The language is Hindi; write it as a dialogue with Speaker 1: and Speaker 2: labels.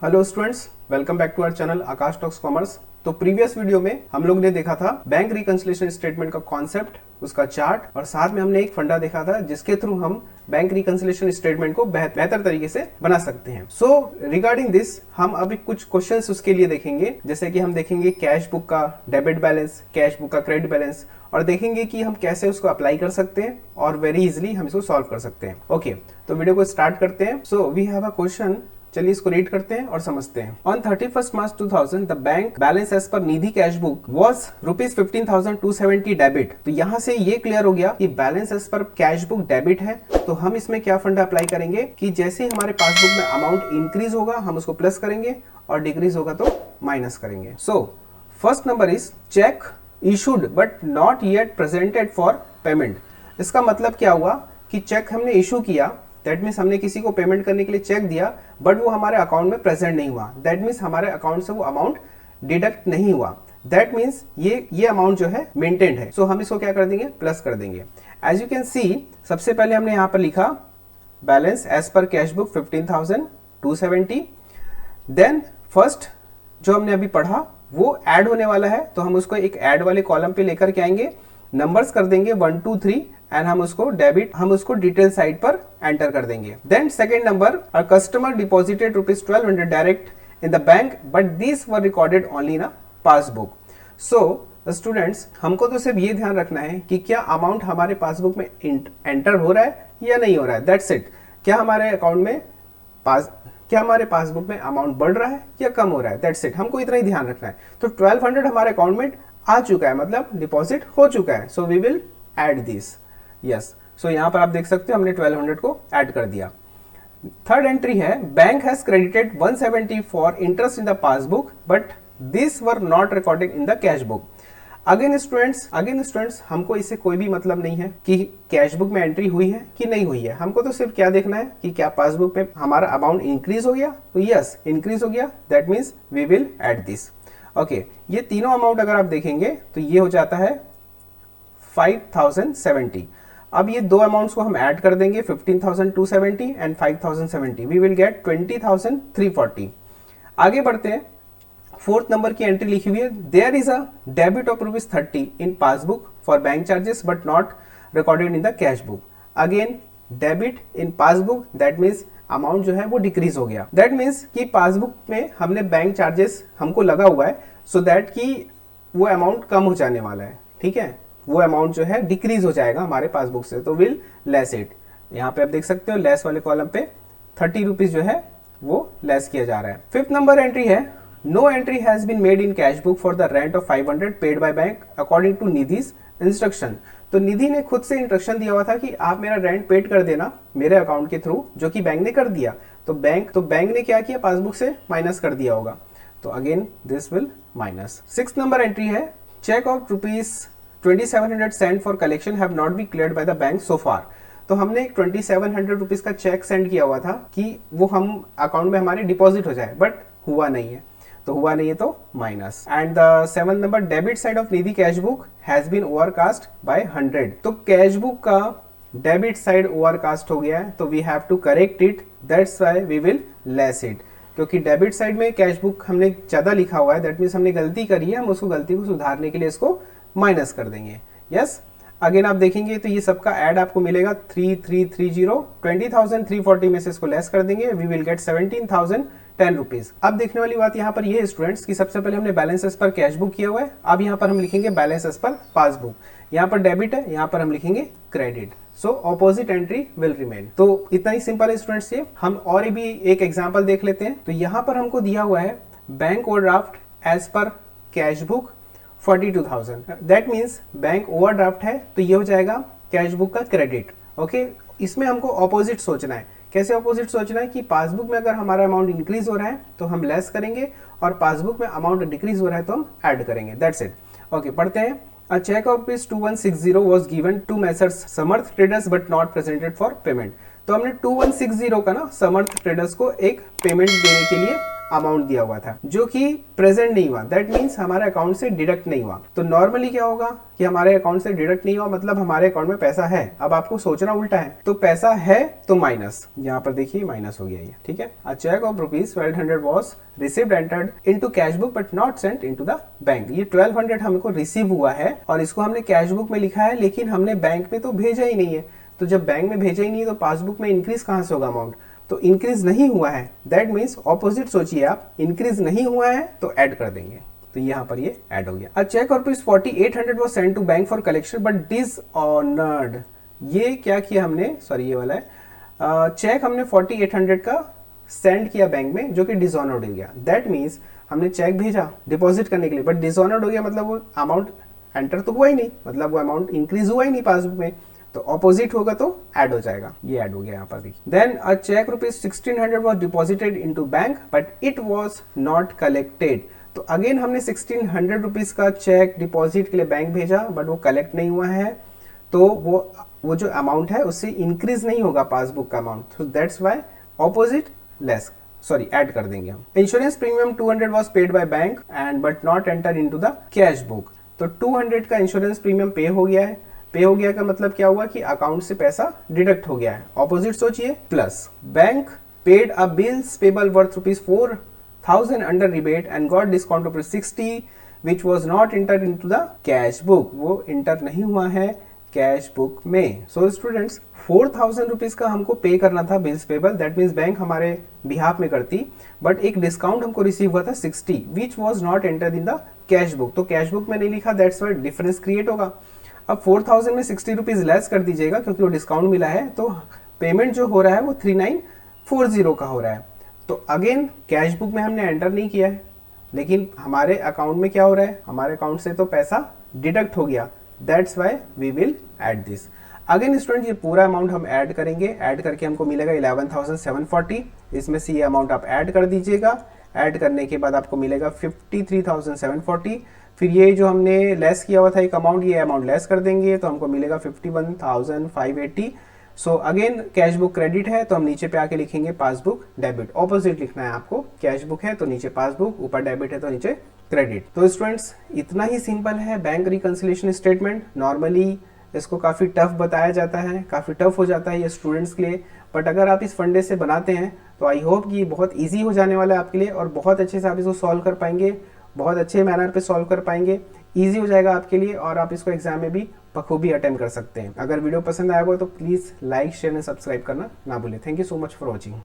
Speaker 1: Hello students, welcome back to our channel Aakash talks commerce. तो प्रीवियस वीडियो में हम लोग ने देखा था बैंक रिकंसिलिएशन स्टेटमेंट का कॉन्सेप्ट, उसका चार्ट और साथ में हमने एक फंडा देखा था जिसके थ्रू हम बैंक रिकंसिलिएशन स्टेटमेंट को बेहतर तरीके से बना सकते हैं। सो रिगार्डिंग दिस हम अभी कुछ क्वेश्चंस उसके लिए देखेंगे, जैसे कि हम देखेंगे कैश बुक का डेबिट बैलेंस, कैश बुक का क्रेडिट बैलेंस, और देखेंगे कि हम कैसे उसको अप्लाई कर सकते हैं और वेरी इजिली हम इसको सॉल्व कर सकते हैं। ओके, तो वीडियो को स्टार्ट करते हैं। So we have a question, चलिए इसको रीड करते हैं और समझते हैं। On 31st March 2000 the bank balance as per Nidhi cash book was ₹15,270 debit. तो यहाँ से ये क्लियर हो गया कि balance as per cash book debit है। तो हम इसमें क्या फंडा अप्लाई करेंगे कि जैसे ही हमारे पासबुक में अमाउंट इंक्रीज होगा हम उसको प्लस करेंगे और डिक्रीज होगा तो माइनस करेंगे। So first number is check issued but not yet presented for payment. इसका मतलब क्या हुआ कि चेक हमने इशू किया, दैट मीन्स हमने किसी को पेमेंट करने के लिए चेक दिया बट वो हमारे अकाउंट में प्रेजेंट नहीं हुआ, दैट मीन्स हमारे अकाउंट से वो अमाउंट डिडक्ट नहीं हुआ, दैट मीन्स ये अमाउंट जो है मेंटेन्ड है। सो हम इसको क्या कर देंगे, प्लस कर देंगे। एज यू कैन सी, सबसे पहले हमने यहाँ पर लिखा balance as per cash book 15,270। Then first जो हमने अभी पढ़ा वो ऐड होने वाला है, तो हम उसको एक ऐड वाले कॉलम पे लेकर के आएंगे, नंबर्स कर देंगे 1 2 3 एंड हम उसको डिटेल साइड पर एंटर कर देंगे। Then second number, a customer deposited ₹1200 direct in the bank but these were recorded only in a passbook. So students, हमको तो सिर्फ ये ध्यान रखना है कि क्या अमाउंट हमारे पासबुक में एंटर हो रहा है या नहीं हो रहा है, दैट्स इट। क्या हमारे पासबुक में अमाउंट बढ़ रहा है या कम हो रहा है, दैट्स इट। हमको इतना ही ध्यान रखना है। तो 1200 हमारे अकाउंट में आ चुका है, मतलब डिपॉजिट हो चुका है। So we will add this, yes. सो यहां पर आप देख सकते हो हमने 1200 को ऐड कर दिया। थर्ड एंट्री है bank has credited 170 for interest in the passbook but this were not recorded in the cash book. Again students, हमको इससे कोई भी मतलब नहीं है कि कैश बुक में एंट्री हुई है कि नहीं हुई है। हमको तो सिर्फ क्या देखना है कि क्या पासबुक पे हमारा अमाउंट इंक्रीज हो गया, तो यस इंक्रीज हो गया, that means we will add this. Okay, ये तीनों अमाउंट अगर आप देखेंगे तो ये हो जाता है 5,070। अब ये दो अमाउंट्स को हम ऐड कर देंगे, 15,270 एंड 5,070, वी विल गेट 20,340। आगे बढ़ते हैं। फोर्थ नंबर की एंट्री लिखी हुई है, there is a debit of ₹30 in passbook for bank charges but not recorded in the cash book. Again debit in passbook, that means amount जो है वो डिक्रीज हो गया, दैट मीन्स कि पासबुक में हमने बैंक चार्जेस हमको लगा हुआ है, सो दैट कि वो अमाउंट कम हो जाने वाला है, ठीक है, वो अमाउंट जो है डिक्रीज हो जाएगा हमारे पासबुक से, तो विल लेस इट। यहाँ पे आप देख सकते हो लेस वाले कॉलम पे ₹30 जो है वो लेस किया जा रहा है। फिफ्थ नंबर एंट्री है, no entry has been made in cash book for the rent of 500 paid by bank according to निधि's इंस्ट्रक्शन। तो निधि ने खुद से इंस्ट्रक्शन दिया हुआ था कि आप मेरा रेंट पेड कर देना मेरे अकाउंट के थ्रू, जो कि बैंक ने कर दिया। तो बैंक ने क्या किया, पासबुक से माइनस कर दिया होगा, तो again this will minus. Six number entry है, cheque of ₹2700 send for collection have not be cleared by the bank so far. तो हमने ₹2700 का चेक सेंड किया हुआ था कि वो हम अकाउंट में हमारे डिपॉजिट हो जाए, बट हुआ नहीं है, तो minus. And the seventh number, debit side of Nidhi cash book has been overcast by 100। तो कैश बुक का डेबिट साइड ओवरकास्ट हो गया है, तो we have to correct it, that's why we will less it. क्योंकि डेबिट साइड में कैश बुक हमने ज्यादा लिखा हुआ है, दैट मीन्स हमने गलती करी है, हम उसको गलती को सुधारने के लिए इसको माइनस कर देंगे, यस। अगेन आप देखेंगे तो ये सबका ऐड आपको मिलेगा 3330, 20,340 में से इसको लेस कर देंगे, वी विल गेट 17,010 रुपीज। अब देखने वाली बात यहाँ पर ये है स्टूडेंट्स कि सबसे पहले हमने balance as per cash book किया हुआ है, अब यहाँ पर हम लिखेंगे बैलेंस एज पर पासबुक। यहाँ पर डेबिट है, यहाँ पर हम लिखेंगे credit, so opposite entry will remain. तो इतना ही सिंपल है स्टूडेंट्स ये। हम और भी एक एग्जाम्पल देख लेते हैं। तो यहाँ पर हमको दिया हुआ है bank overdraft as per cash book 42,000, that means bank overdraft है, तो ये हो जाएगा कैश बुक का क्रेडिट। ओके, इसमें हमको ऑपोजिट सोचना है। कैसे ऑपोजिट सोचना है कि पासबुक में अगर हमारा अमाउंट इंक्रीज हो रहा है तो हम लेस करेंगे, और पासबुक में अमाउंट डिक्रीज हो रहा है तो हम ऐड करेंगे, दैट्स इट। ओके, पढ़ते हैं। A check of ₹2160 was given to Messrs Samarth traders but not presented for payment. तो हमने 2160 का ना समर्थ ट्रेडर्स को एक पेमेंट देने के लिए अमाउंट दिया हुआ था जो कि प्रेजेंट नहीं हुआ, दैट मीन्स हमारे अकाउंट से डिडक्ट नहीं हुआ। तो नॉर्मली क्या होगा कि हमारे अकाउंट से डिडक्ट नहीं हुआ मतलब हमारे अकाउंट में पैसा है। अब आपको सोचना उल्टा है, तो पैसा है तो माइनस, यहाँ पर देखिए माइनस हो गया ये, ठीक है। A cheque of ₹1200 was received entered into cash book but not sent into the bank. ये 1200 हमको रिसीव हुआ है और इसको हमने कैश बुक में लिखा है, लेकिन हमने बैंक में तो भेजा ही नहीं है। तो जब बैंक में भेजा ही नहीं तो पासबुक में इंक्रीज कहां से होगा अमाउंट, तो इंक्रीज नहीं हुआ है, दैट मीन्स ऑपोजिट सोचिए आप, इंक्रीज नहीं हुआ है तो ऐड कर देंगे, तो यहाँ पर ये ऐड हो गया। अ चेक और ₹4800 was sent to bank for collection but dishonoured. ये क्या किया हमने, सॉरी ये वाला है, चेक हमने 4800 का सेंड किया बैंक में जो कि डिसऑनर्ड हो गया। दैट मीन्स हमने चेक भेजा डिपॉजिट करने के लिए बट डिसऑनर्ड हो गया, मतलब वो अमाउंट एंटर तो हुआ ही नहीं, मतलब वो अमाउंट इंक्रीज हुआ ही नहीं पासबुक में, तो ऑपोजिट होगा तो ऐड हो जाएगा, ये ऐड हो गया यहाँ पर देखिए। Then a cheque ₹1600 was deposited into bank but it was not collected. तो अगेन हमने 1600 रुपीज का चेक डिपॉजिट के लिए बैंक भेजा बट वो कलेक्ट नहीं हुआ है, तो वो जो अमाउंट है उससे इंक्रीज नहीं होगा पासबुक का अमाउंट, तो that's why opposite less, sorry add कर देंगे हम। Insurance premium 200 was paid by bank and but not enter into the cash book. तो 200 का इंश्योरेंस प्रीमियम पे हो गया है, पे हो गया का मतलब क्या हुआ कि अकाउंट से पैसा डिडक्ट हो गया है, ऑपोजिट सोचिए plus. Bank paid a bills payable worth ₹4,000 under rebate and got discount of ₹60 which was not enter in to the cash book. वो इंटर नहीं हुआ है कैश बुक में। सो स्टूडेंट्स 4,000 रुपीज का हमको पे करना था bills payable, that means bank हमारे बिहाफ में करती, बट एक डिस्काउंट हमको रिसीव हुआ था 60 which was not enter in the cash book. तो कैश बुक में नहीं लिखा, दैट्स व्हाई डिफरेंस क्रिएट होगा। अब 4,000 में 60 रुपीज लेस कर दीजिएगा क्योंकि वो डिस्काउंट मिला है, तो पेमेंट जो हो रहा है वो 3940 का हो रहा है। तो अगेन कैश बुक में हमने एंटर नहीं किया है, लेकिन हमारे अकाउंट में क्या हो रहा है, हमारे अकाउंट से तो पैसा डिडक्ट हो गया, that's why we will add this. Again student ये पूरा अमाउंट हम ऐड करेंगे, ऐड करके हमको मिलेगा 11,740। इसमें से ये अमाउंट आप ऐड कर दीजिएगा, ऐड करने के बाद आपको मिलेगा 53,740। फिर ये जो हमने लेस किया हुआ था एक अमाउंट, ये अमाउंट लेस कर देंगे तो हमको मिलेगा 51,580। So again cash book credit है तो हम नीचे पे आके लिखेंगे पासबुक डेबिट, ऑपोजिट लिखना है आपको, कैश बुक है तो नीचे पासबुक, ऊपर डेबिट है तो नीचे क्रेडिट। तो स्टूडेंट्स इतना ही सिंपल है बैंक रिकंसिलिएशन स्टेटमेंट। नॉर्मली इसको काफ़ी टफ बताया जाता है, काफ़ी टफ हो जाता है ये स्टूडेंट्स के लिए, बट अगर आप इस फंडे से बनाते हैं तो आई होप कि बहुत ईजी हो जाने वाला है आपके लिए और बहुत अच्छे से आप इसको सॉल्व कर पाएंगे, बहुत अच्छे मैनर पे सॉल्व कर पाएंगे, ईजी हो जाएगा आपके लिए और आप इसको एग्जाम में भी बखूबी अटेम्प्ट कर सकते हैं। अगर वीडियो पसंद आया हो तो please like share and subscribe करना ना भूलें। Thank you so much for watching.